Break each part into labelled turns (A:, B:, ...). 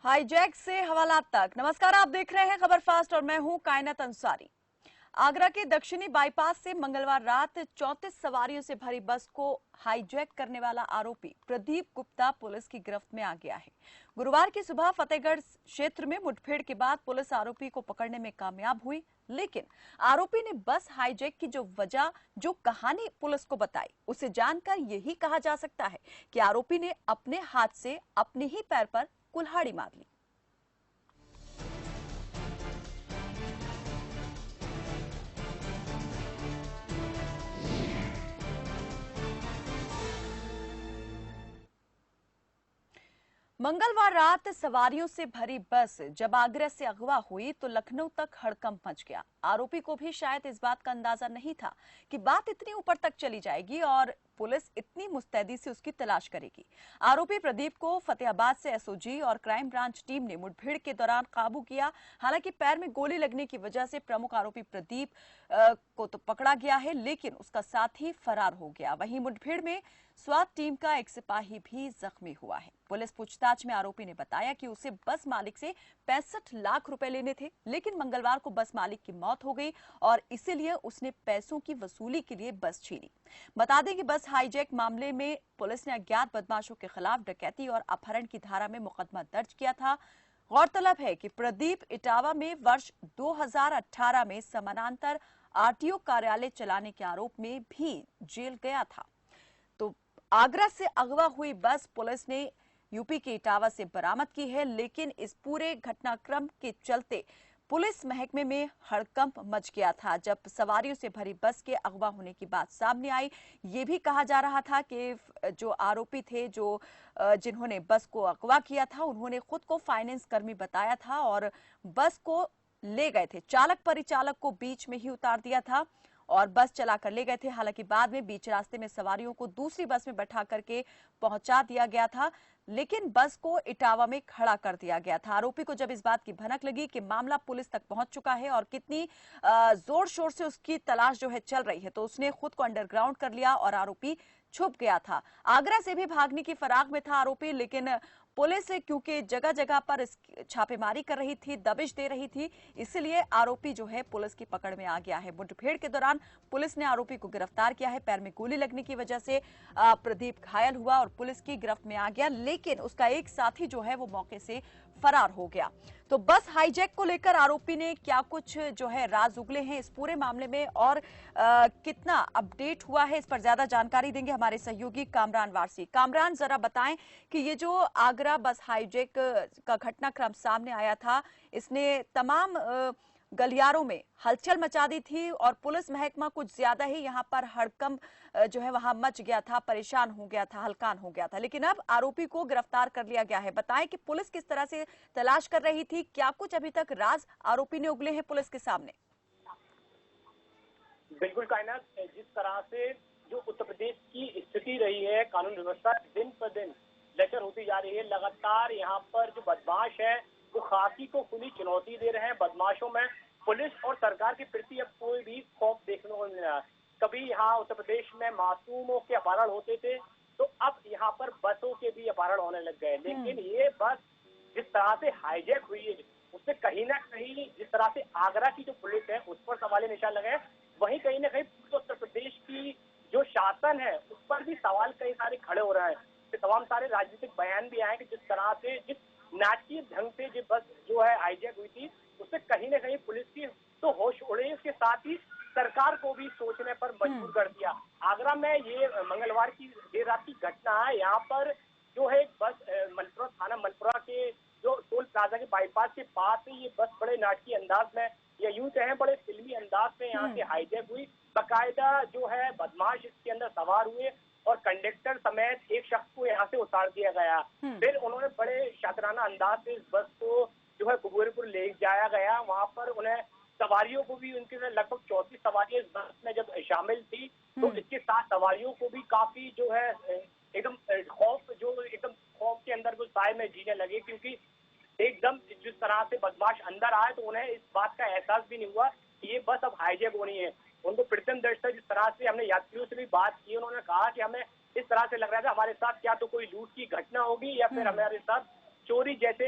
A: Hijack से हवालात तक। नमस्कार, आप देख रहे हैं खबर फास्ट और मैं हूं कायनात अंसारी। आगरा के दक्षिणी बाईपास से मंगलवार रात 34 सवारियों से भरी बस को हाईजैक करने वाला आरोपी प्रदीप गुप्ता पुलिस की गिरफ्त में आ गया है। गुरुवार की सुबह फतेहगढ़ क्षेत्र में मुठभेड़ के बाद पुलिस आरोपी को पकड़ने में कामयाब हुई, लेकिन आरोपी ने बस हाईजैक की जो कहानी पुलिस को बताई, उसे जानकर यही कहा जा सकता है कि आरोपी ने अपने हाथ से अपने ही पैर पर कुल्हाड़ी मार ली। मंगलवार रात सवारियों से भरी बस जब आगरा से अगवा हुई तो लखनऊ तक हड़कंप मच गया। आरोपी को भी शायद इस बात का अंदाजा नहीं था कि बात इतनी ऊपर तक चली जाएगी और पुलिस इतनी मुस्तैदी से उसकी तलाश करेगी। आरोपी प्रदीप को फतेहाबाद से एसओजी और क्राइम ब्रांच टीम ने मुठभेड़ के दौरान काबू किया। हालांकि पैर में गोली लगने की वजह से प्रमुख आरोपी प्रदीप को तो पकड़ा गया है, लेकिन उसका साथी फरार हो गया। वहीं मुठभेड़ में स्वात टीम का एक सिपाही भी जख्मी हुआ है। पुलिस पूछताछ में आरोपी ने बताया कि उसे बस मालिक से 65 लाख रुपए लेने थे, लेकिन मंगलवार को बस मालिक की मौत हो गई और इसीलिए उसने पैसों की वसूली के लिए बस छीनी। बता दें कि बस हाईजैक मामले में पुलिस ने अज्ञात बदमाशों के खिलाफ डकैती और अपहरण की धारा में मुकदमा दर्ज किया था। गौरतलब है कि प्रदीप इटावा में वर्ष 2018 में समानांतर आरटीओ कार्यालय चलाने के आरोप में भी जेल गया था। तो आगरा से अगवा हुई बस पुलिस ने यूपी के इटावा से बरामद की है, लेकिन इस पूरे घटनाक्रम के चलते पुलिस महकमे में हड़कंप मच गया था। जब सवारियों से भरी बस के अगवा होने की बात सामने आई, ये भी कहा जा रहा था कि जो आरोपी थे, जिन्होंने बस को अगवा किया था, उन्होंने खुद को फाइनेंस कर्मी बताया था और बस को ले गए थे। चालक परिचालक को बीच में ही उतार दिया था और बस चला कर ले गए थे। हालांकि बाद में बीच रास्ते में सवारियों को दूसरी बस में बैठा करके पहुंचा दिया गया था, लेकिन बस को इटावा में खड़ा कर दिया गया था। आरोपी को जब इस बात की भनक लगी कि मामला पुलिस तक पहुंच चुका है और कितनी जोर शोर से उसकी तलाश चल रही है, तो उसने खुद को अंडरग्राउंड कर लिया और आरोपी छुप गया था। आगरा से भी भागने की फिराक में था आरोपी, लेकिन पुलिस क्योंकि जगह जगह पर छापेमारी कर रही थी, दबिश दे रही थी, इसलिए आरोपी पुलिस की पकड़ में आ गया है। मुठभेड़ के दौरान पुलिस ने आरोपी को गिरफ्तार किया है। पैर में गोली लगने की वजह से प्रदीप घायल हुआ और पुलिस की गिरफ्त में आ गया, लेकिन उसका एक साथी वो मौके से फरार हो गया। तो बस हाईजैक को लेकर आरोपी ने क्या कुछ राज उगले हैं इस पूरे मामले में और कितना अपडेट हुआ है, इस पर ज्यादा जानकारी देंगे हमारे सहयोगी कामरान वारसी। कामरान, जरा बताएं कि ये जो आगरा बस हाईजैक का घटनाक्रम सामने आया था, इसने तमाम गलियारों में हलचल मचा दी थी और पुलिस महकमा कुछ ज्यादा ही यहाँ पर हड़कंप वहां मच गया था, परेशान हो गया था, हलकान हो गया था, लेकिन अब आरोपी को गिरफ्तार कर लिया गया है। बताएं कि पुलिस किस तरह से तलाश कर रही थी, क्या कुछ अभी तक राज आरोपी ने उगले हैं पुलिस के सामने?
B: बिल्कुल कायनात, जिस तरह से जो उत्तर प्रदेश की स्थिति रही है, कानून व्यवस्था दिन पर दिन लचर होती जा रही है। लगातार यहाँ पर जो बदमाश है वो खाकी को खुली चुनौती दे रहे हैं। बदमाशों में पुलिस और सरकार के प्रति अब कोई भी खौफ देखने को नहीं मिल रहा। कभी यहाँ उत्तर प्रदेश में मासूमों के अपहरण होते थे, तो अब यहाँ पर बसों के भी अपहरण होने लग गए। लेकिन ये बस जिस तरह से हाईजैक हुई है, उससे कहीं ना कहीं जिस तरह से आगरा की जो पुलिस है उस पर सवाल निशान लगे, वहीं कहीं ना कहीं उत्तर प्रदेश की जो शासन है उस पर भी सवाल कई सारे खड़े हो रहे हैं। तो तमाम सारे राजनीतिक बयान भी आए कि जिस तरह से, जिस नाटकीय ढंग से जो बस हाईजैक हुई थी, उससे कहीं ना कहीं पुलिस की तो होश उड़े, इसके साथ ही सरकार को भी सोचने पर मजबूर कर दिया। आगरा में ये मंगलवार की देर रात की घटना है। यहाँ पर एक बस मनपुरा थाना मनपुरा के जो टोल प्लाजा के बाईपास के पास है, ये बस बड़े नाटकीय अंदाज में या यूं कहें बड़े फिल्मी अंदाज में यहाँ से हाईजैक हुई। बकायदा बदमाश इसके अंदर सवार हुए और कंडक्टर समेत एक शख्स को यहाँ से उतार दिया गया। फिर उन्होंने बड़े शातिराना अंदाज से इस बस को कुबेरपुर ले जाया गया। वहां पर उन्हें सवारियों को भी, उनके लगभग 34 सवारियां इस बस में जब शामिल थी, तो इसके साथ सवारियों को भी काफी एकदम खौफ के अंदर वो साए में जीने लगे, क्योंकि एकदम जिस तरह से बदमाश अंदर आए तो उन्हें इस बात का एहसास भी नहीं हुआ कि ये बस अब हाईजैक होनी है। उनको प्रथम दृष्टया जिस तरह से हमने यात्रियों से भी बात की, उन्होंने कहा कि हमें इस तरह से लग रहा था हमारे साथ क्या तो कोई लूट की घटना होगी या फिर हमारे साथ चोरी जैसे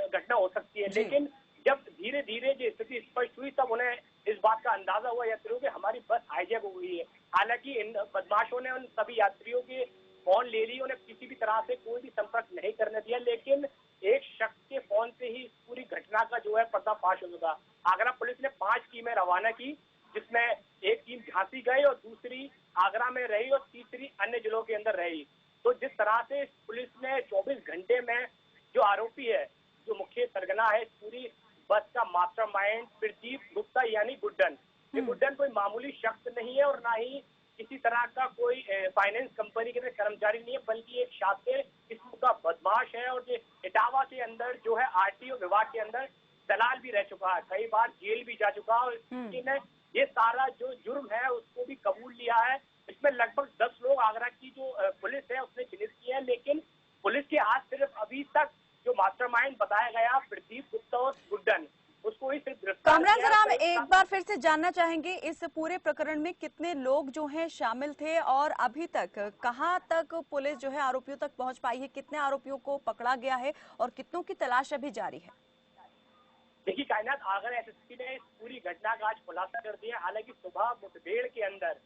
B: घटना हो सकती है।
A: जी।
B: लेकिन जब धीरे धीरे जो स्थिति स्पष्ट हुई तब उन्हें इस बात का अंदाजा हुआ यात्रियों कि हमारी बस हाईजैक हो गई है। हालांकि इन बदमाशों ने उन सभी यात्रियों के फोन ले ली, उन्हें किसी भी तरह से कोई भी संपर्क नहीं करने दिया, लेकिन एक शख्स के फोन से ही इस पूरी घटना का जो है पर्दाफाश हो चुका। आगरा पुलिस ने 5 टीमें रवाना की, जिसमें एक टीम झांसी गई और दूसरी आगरा में रही और तीसरी अन्य जिलों के अंदर रही। तो जिस तरह से पुलिस ने 24 घंटे में जो आरोपी है, जो मुख्य सरगना है इस पूरी बस का मास्टरमाइंड प्रदीप गुप्ता यानी गुड्डन, ये गुड्डन कोई मामूली शख्स नहीं है और ना ही किसी तरह का कोई फाइनेंस कंपनी के कर्मचारी नहीं है, बल्कि एक शातिर किस्म का बदमाश है और ये इटावा के अंदर जो है आरटीओ विभाग के अंदर दलाल भी रह चुका है, कई बार जेल भी जा चुका है और इसने ये सारा जो जुर्म है उसको भी कबूल लिया है। इसमें लगभग 10 लोग आगरा की जो पुलिस है उसने चिन्हित किया है, लेकिन पुलिस के हाथ सिर्फ अभी तक जो मास्टरमाइंड बताया गया प्रदीप गुप्ता और गुड्डन, उसको ही सिर्फ गिरफ्तार
A: कामरान
B: किया
A: सर, हम
B: है।
A: एक बार फिर से जानना चाहेंगे इस पूरे प्रकरण में कितने लोग जो हैं शामिल थे और अभी तक कहां तक पुलिस जो है आरोपियों तक पहुंच पाई है, कितने आरोपियों को पकड़ा गया है और कितनों की तलाश अभी जारी है?
B: देखिए कायनात, आगरा एसएसपी ने इस पूरी घटना का आज खुलासा कर दिया। हालांकि सुबह मुठभेड़ के अंदर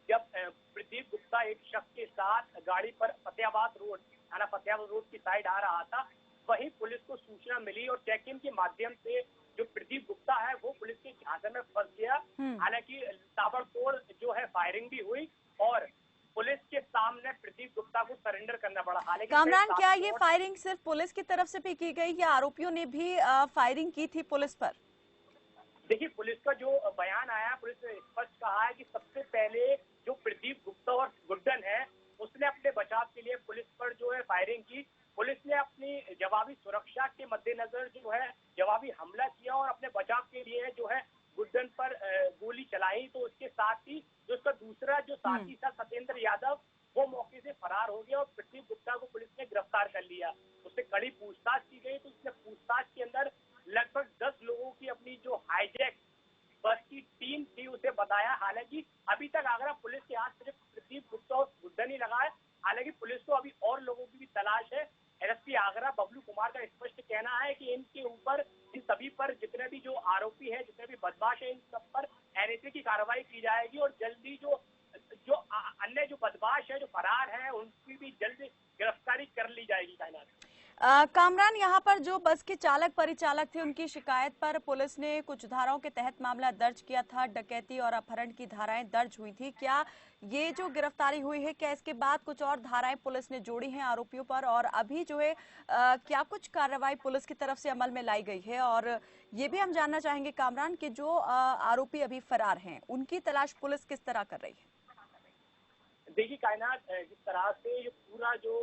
B: जब प्रदीप गुप्ता एक शख्स के साथ गाड़ी पर फतेहाबाद रोड, थाना फतेहाबाद रोड की साइड आ रहा था, वहीं पुलिस को सूचना मिली और चेक इन के माध्यम से जो प्रदीप गुप्ता है वो पुलिस के झांसे में फंस गया। हालांकि ताबड़तोड़ जो है फायरिंग भी हुई और पुलिस के सामने प्रदीप गुप्ता को सरेंडर करना पड़ा। हालांकि
A: कामरान, क्या ये फायरिंग सिर्फ पुलिस की तरफ से भी की गई या आरोपियों ने भी फायरिंग की थी पुलिस पर?
B: देखिए, पुलिस का जो बयान आया, पुलिस ने स्पष्ट कहा है कि सबसे पहले जो प्रदीप गुप्ता और गुड्डन है उसने अपने बचाव के लिए पुलिस पर जो है फायरिंग की। पुलिस ने अपनी जवाबी सुरक्षा के मद्देनजर जो है जवाबी हमला किया और अपने बचाव के लिए जो है गुड्डन पर गोली चलाई। तो उसके साथ ही जो उसका दूसरा जो साथी था सत्येंद्र यादव, वो मौके से फरार हो गया और प्रदीप गुप्ता को पुलिस ने गिरफ्तार कर लिया। उससे कड़ी पूछताछ की गई तो उसने पूछताछ के अंदर लगभग 10 लोगों की अपनी जो हाईजैक बस की टीम थी उसे बताया। हालांकि अभी तक आगरा पुलिस के हाथ सिर्फ प्रदीप गुप्ता और गुड्डन ही लगा है। हालांकि पुलिस को अभी और लोगों की भी तलाश है। एसपी आगरा बबलू कुमार का स्पष्ट कहना है कि इनके ऊपर, इन सभी पर, जितने भी जो आरोपी है, जितने भी बदमाश है, इन सब पर एनएसए की कार्रवाई की जाएगी और जल्दी जो जो अन्य जो बदमाश है जो फरार है उनकी भी जल्द गिरफ्तारी कर ली जाएगी। कायनात
A: कामरान, यहाँ पर जो बस के चालक परिचालक थे उनकी शिकायत पर पुलिस ने कुछ धाराओं के तहत मामला दर्ज किया था, डकैती और अपहरण की धाराएं दर्ज हुई थी। क्या ये जो गिरफ्तारी हुई है, क्या इसके बाद कुछ और धाराएं पुलिस ने जोड़ी हैं आरोपियों पर और अभी जो है क्या कुछ कार्रवाई पुलिस की तरफ से अमल में लाई गई है? और ये भी हम जानना चाहेंगे कामरान कि जो आरोपी अभी फरार हैं उनकी तलाश पुलिस किस तरह कर रही है?
B: देखिए कायनात, जिस तरह से ये पूरा जो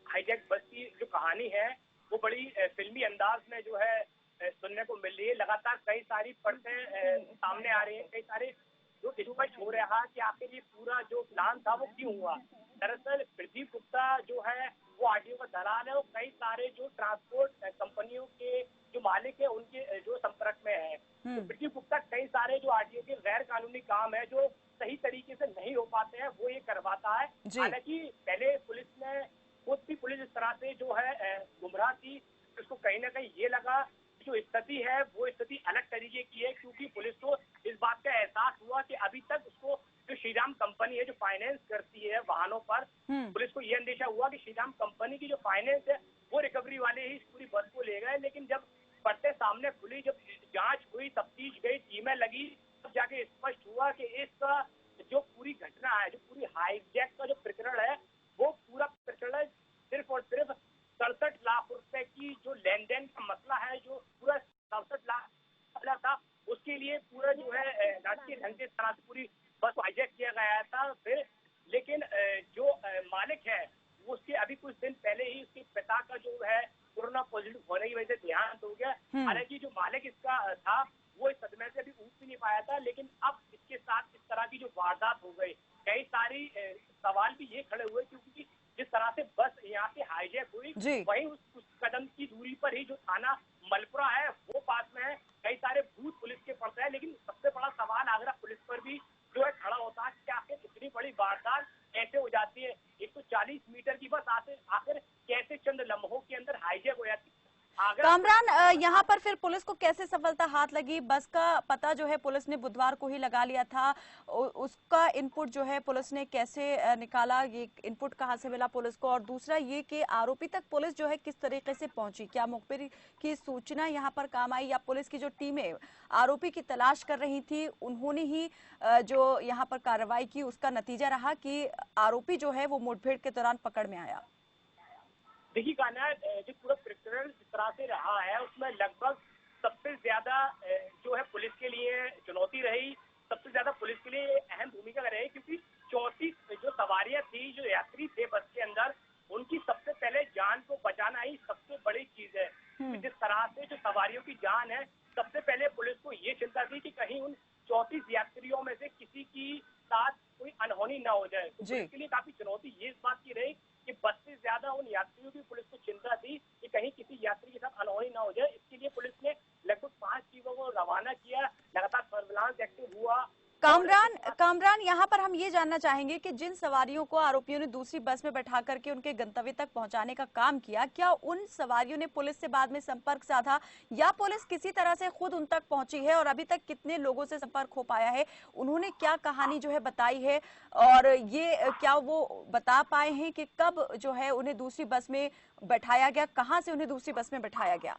B: हाईजैक बस की जो कहानी है वो बड़ी फिल्मी अंदाज में जो है सुनने को मिल रही है। लगातार कई सारी परतें सामने आ रही हैं, कई सारे जो स्पष्ट हो रहा है कि आखिर ये पूरा जो प्लान था वो क्यों हुआ। दरअसल प्रदीप गुप्ता जो है वो आरटीओ का दलाल है और कई सारे जो ट्रांसपोर्ट कंपनियों के जो मालिक है उनके जो संपर्क में है। तो प्रदीप गुप्ता कई सारे जो आरटीओ के गैर कानूनी काम है जो सही तरीके से नहीं हो पाते हैं वो ये करवाता है। हालांकि पहले पुलिस ने, खुद भी पुलिस इस तरह से जो है गुमराह थी, उसको कहीं ना कहीं ये लगा जो स्थिति है वो स्थिति अलग तरीके की है, क्योंकि पुलिस को इस बात का एहसास हुआ कि अभी तक उसको जो श्रीराम कंपनी है जो फाइनेंस करती है वाहनों पर, पुलिस को ये अंदेशा हुआ कि श्रीराम कंपनी की जो फाइनेंस है वो रिकवरी वाले ही इस पूरी बस को ले गए। लेकिन जब परतें सामने खुली, जब जांच हुई, तफ्तीश गई, टीमें लगी, तब जाके स्पष्ट हुआ कि इसका जो पूरी घटना है, जो पूरी हाईजैक का जो प्रकरण है, वो पूरा प्रकरण सिर्फ और सिर्फ 67 लाख रुपए की जो लेन देन का मसला है, जो पूरा 67 लाख मसला था, उसके लिए पूरा जो है राजकीय ढंग से तरह से पूरी बस को हाईजैक किया गया था। फिर लेकिन जो मालिक है उसके अभी कुछ दिन पहले ही उसके पिता का जो है कोरोना पॉजिटिव होने की वजह से देहांत हो गया। हालांकि जो मालिक इसका था वो इस सदमे से अभी उठ भी नहीं पाया था, लेकिन अब इसके साथ इस तरह की जो वारदात हो गई, कई सारी सवाल भी ये खड़े हुए, क्योंकि जिस तरह से बस यहाँ से हाईजैक हुई वहीं उस कदम की दूरी पर ही जो थाना मलपुरा है वो पास में है, कई सारे बूथ पुलिस के पड़ते हैं। लेकिन सबसे बड़ा सवाल आगरा पुलिस पर भी जो है खड़ा होता है कि आखिर इतनी बड़ी वारदात कैसे हो जाती है। 140 मीटर की बस आखिर कैसे चंद लम्हों के अंदर
A: कामरान, यहाँ पर फिर पुलिस को कैसे सफलता हाथ लगी? बस का पता जो है पुलिस ने बुधवार को ही लगा लिया था, उसका इनपुट जो है पुलिस ने कैसे निकाला? ये इनपुट कहाँ से मिला पुलिस को? और दूसरा ये कि आरोपी तक पुलिस जो है किस तरीके से पहुंची? क्या मुखबिर की सूचना यहाँ पर काम आई, या पुलिस की जो टीमें आरोपी की तलाश कर रही थी उन्होंने ही जो यहाँ पर कार्रवाई की, उसका नतीजा रहा कि आरोपी जो है वो मुठभेड़ के दौरान पकड़ में आया?
B: देखिए कान्हा, जो पूरा प्रकरण जिस तरह से रहा है उसमें लगभग सबसे ज्यादा जो है पुलिस के लिए चुनौती रही, सबसे ज्यादा पुलिस के लिए अहम भूमिका रही, क्योंकि 34 जो सवारियां थी, जो यात्री थे बस के अंदर, उनकी सबसे पहले जान को बचाना ही सबसे बड़ी चीज है। जिस तरह से जो सवारियों की जान है, सबसे पहले पुलिस को ये चिंता थी कि कहीं उन 34 यात्रियों में से किसी की साथ कोई अनहोनी ना हो जाए। तो पुलिस के लिए काफी चुनौती ये इस बात की रही कि 10 से ज्यादा उन यात्रियों की पुलिस को चिंता थी कि कहीं किसी यात्री के साथ अनहोनी ना हो जाए। इसके लिए पुलिस ने लगभग 5 टीमों को रवाना किया, लगातार सर्विलांस एक्टिव हुआ।
A: कामरान, यहाँ पर हम ये जानना चाहेंगे कि जिन सवारियों को आरोपियों ने दूसरी बस में बैठा करके उनके गंतव्य तक पहुंचाने का काम किया, क्या उन सवारियों ने पुलिस से बाद में संपर्क साधा, या पुलिस किसी तरह से खुद उन तक पहुंची है? और अभी तक कितने लोगों से संपर्क हो पाया है? उन्होंने क्या कहानी जो है बताई है, और ये क्या वो बता पाए हैं कि कब जो है उन्हें दूसरी बस में बैठाया गया, कहाँ से उन्हें दूसरी बस में बैठाया गया?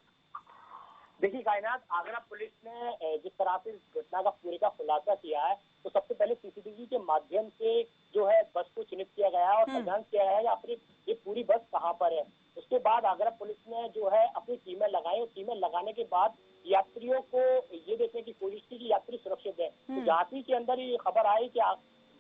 B: देखिए कायनात, आगरा पुलिस ने जिस तरह से इस घटना का पूरे का खुलासा किया है, तो सबसे पहले सीसीटीवी के माध्यम से जो है बस को चिन्हित किया गया है और पहचान किया गया है आखिर ये पूरी बस कहाँ पर है। उसके बाद आगरा पुलिस ने जो है अपनी टीमें लगाई, और टीमें लगाने के बाद यात्रियों को ये देखने की कोशिश की कि यात्री सुरक्षित है। तो झांसी के अंदर ये खबर आई कि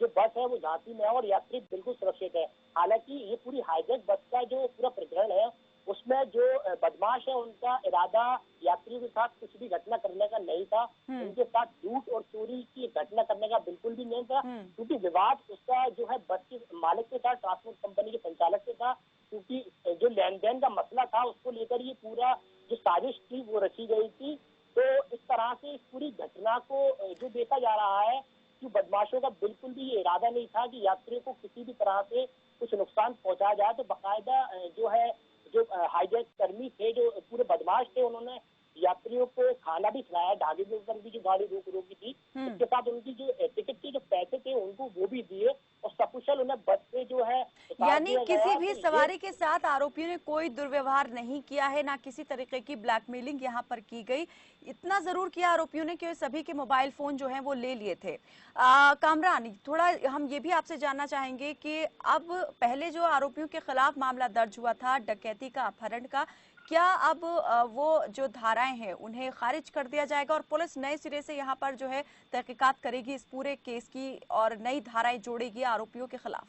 B: जो बस है वो झांसी में है और यात्री बिल्कुल सुरक्षित है। हालांकि ये पूरी हाईजैक बस का जो पूरा प्रकरण है, उसमें जो बदमाश है उनका इरादा यात्रियों के साथ कुछ भी घटना करने का नहीं था। उनके साथ लूट और चोरी की घटना करने का बिल्कुल भी नहीं था, क्योंकि विवाद उसका जो है बस के मालिक के साथ, ट्रांसपोर्ट कंपनी के संचालक से था, क्योंकि जो लेन देन का मसला था उसको लेकर ये पूरा जो साजिश थी वो रची गई थी। तो इस तरह से इस पूरी घटना को जो देखा जा रहा है कि बदमाशों का बिल्कुल भी ये इरादा नहीं था कि यात्रियों को किसी भी तरह से कुछ नुकसान पहुंचाया जाए। तो बाकायदा जो है जो हाईजैक कर्मी थे, जो पूरे बदमाश थे, उन्होंने यात्रियों को खाना भी खिलाया, ढाबे के ऊपर भी जो गाड़ी रोकी थी, उसके साथ उनकी जो टिकट के जो पैसे थे उनको वो भी दिए, और सकुशल उन्हें बस से जो है
A: यानी किसी भी सवारी के साथ आरोपियों ने कोई दुर्व्यवहार नहीं किया है, ना किसी तरीके की ब्लैकमेलिंग यहाँ पर की गई। इतना जरूर किया आरोपियों ने कि सभी के मोबाइल फोन जो हैं वो ले लिए थे। कामरान, थोड़ा हम ये भी आपसे जानना चाहेंगे कि अब पहले जो आरोपियों के खिलाफ मामला दर्ज हुआ था डकैती का, अपहरण का, क्या अब वो जो धाराएं हैं उन्हें खारिज कर दिया जाएगा और पुलिस नए सिरे से यहाँ पर जो है तहकीकात करेगी इस पूरे केस की और नई धाराएं जोड़ेगी आरोपियों के खिलाफ?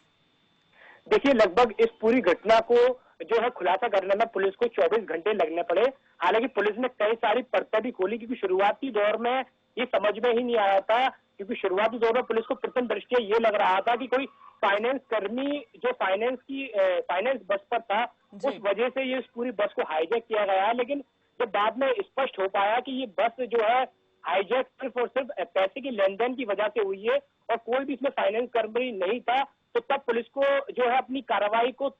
B: देखिए, लगभग इस पूरी घटना को जो है खुलासा करने में पुलिस को 24 घंटे लगने पड़े। हालांकि पुलिस ने कई सारी परतें भी खोली, क्योंकि शुरुआती दौर में ये समझ में ही नहीं आया था, क्योंकि शुरुआती दौर में पुलिस को प्रथम दृष्टया ये लग रहा था कि कोई फाइनेंस कर्मी जो फाइनेंस बस पर था, उस वजह से ये इस पूरी बस को हाईजैक किया गया है। लेकिन जब बाद में स्पष्ट हो पाया कि ये बस जो है हाईजैक सिर्फ और सिर्फ पैसे के लेन देन की वजह से हुई है और कोई भी इसमें फाइनेंस कर्मी नहीं था, तो तब पुलिस को जो है अपनी कार्रवाई को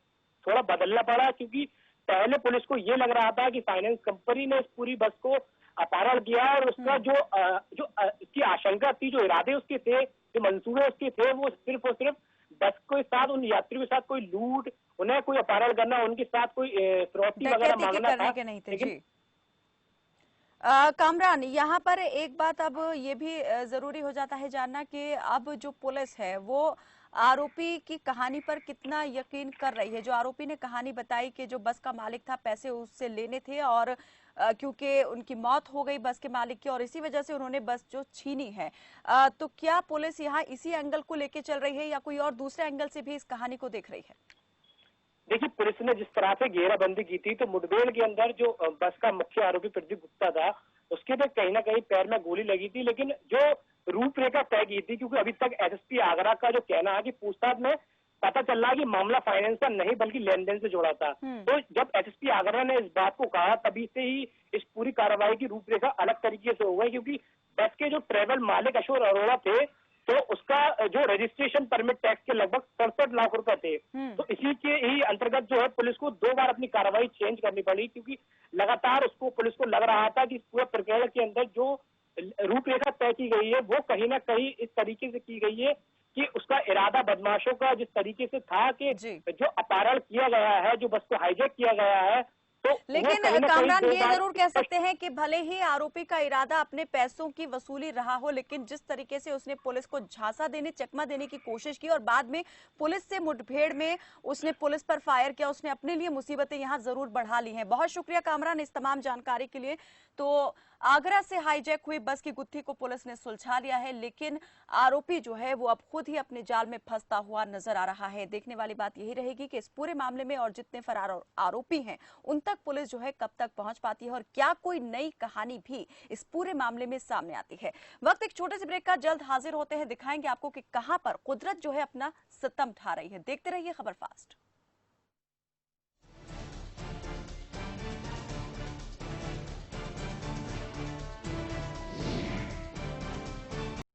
B: थोड़ा बदलना पड़ा। क्योंकि पहले पुलिस को ये लग रहा था कि फाइनेंस कंपनी ने इस पूरी बस को अपहरण किया, और उसका जो इसकी आशंका थी, जो इरादे उसके थे, जो मंसूबे उसके थे, वो सिर्फ और सिर्फ बस के साथ, उन यात्रियों के साथ कोई लूट, उन्हें कोई अपहरण करना, उनके साथ कोई फिरौती वगैरह मांगना था।
A: नहीं थे। जी कामरान, यहाँ पर एक बात अब ये भी जरूरी हो जाता है जानना कि अब जो पुलिस है वो आरोपी की कहानी पर कितना यकीन कर रही है। जो आरोपी ने कहानी बताई कि जो बस का मालिक था पैसे उससे लेने थे, और क्योंकि उनकी मौत हो गई बस के मालिक की और इसी वजह से उन्होंने बस जो छीनी है, तो क्या पुलिस यहाँ इसी एंगल को लेके चल रही है या कोई और दूसरे एंगल से भी इस कहानी को देख रही है?
B: देखिए, पुलिस ने जिस तरह से घेराबंदी की थी, तो मुठभेड़ के अंदर जो बस का मुख्य आरोपी प्रदीप गुप्ता था, उसके तो कहीं ना कहीं पैर में गोली लगी थी। लेकिन जो रूपरेखा तय की थी, क्योंकि अभी तक एसएसपी आगरा का जो कहना है कि पूछताछ में पता चल रहा है कि मामला फाइनेंस का नहीं बल्कि लेन देन से जुड़ा था। तो जब एसएसपी आगरा ने इस बात को कहा, तभी से ही इस पूरी कार्रवाई की रूपरेखा अलग तरीके से हो गई, क्योंकि बस के जो ट्रेवल मालिक अशोक अरोड़ा थे, तो उसका जो रजिस्ट्रेशन परमिट टैक्स के लगभग 67 लाख रुपए थे। तो इसी के ही अंतर्गत जो है पुलिस को 2 बार अपनी कार्रवाई चेंज करनी पड़ी, क्योंकि लगातार उसको पुलिस को लग रहा था कि इस पूरे प्रकरण के अंदर जो रूपरेखा तय की गई है वो कहीं ना कहीं इस तरीके से की गई है कि उसका इरादा बदमाशों का जिस तरीके से था कि जो अपहरण किया गया है, जो बस को हाईजैक किया गया है, तो
A: लेकिन कामरान ये जरूर कह सकते हैं कि भले ही आरोपी का इरादा अपने पैसों की वसूली रहा हो, लेकिन जिस तरीके से उसने पुलिस को झांसा देने, चकमा देने की कोशिश की और बाद में पुलिस से मुठभेड़ में उसने पुलिस पर फायर किया, उसने अपने लिए मुसीबतें यहां जरूर बढ़ा ली हैं। बहुत शुक्रिया कामरान इस तमाम जानकारी के लिए। तो आगरा से हाईजैक हुई बस की गुत्थी को पुलिस ने सुलझा लिया है, लेकिन आरोपी जो है वो अब खुद ही अपने जाल में फंसता हुआ नजर आ रहा है। देखने वाली बात यही रहेगी कि इस पूरे मामले में और जितने फरार आरोपी हैं उन तक पुलिस जो है कब तक पहुंच पाती है और क्या कोई नई कहानी भी इस पूरे मामले में सामने आती है। वक्त एक छोटे से ब्रेक का, जल्द हाजिर होते हैं, दिखाएंगे आपको कि कहां पर कुदरत जो है अपना सितम ढा रही है। देखते रहिए खबर फास्ट।